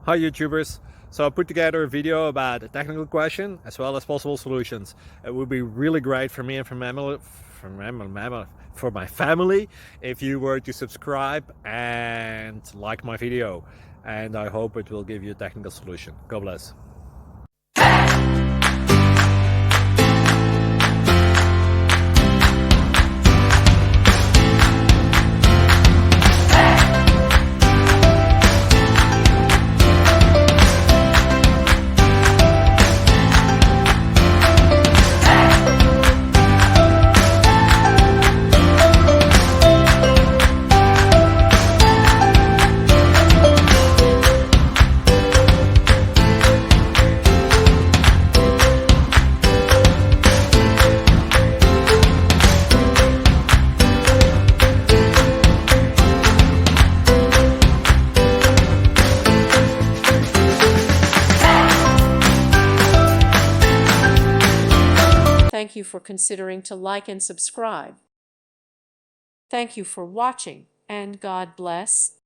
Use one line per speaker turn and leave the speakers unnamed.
Hi YouTubers! So I put together a video about a technical question as well as possible solutions. It would be really great for me and for my family if you were to subscribe and like my video, and I hope it will give you a technical solution. God bless.
Thank you for considering to like and subscribe. Thank you for watching, and God bless.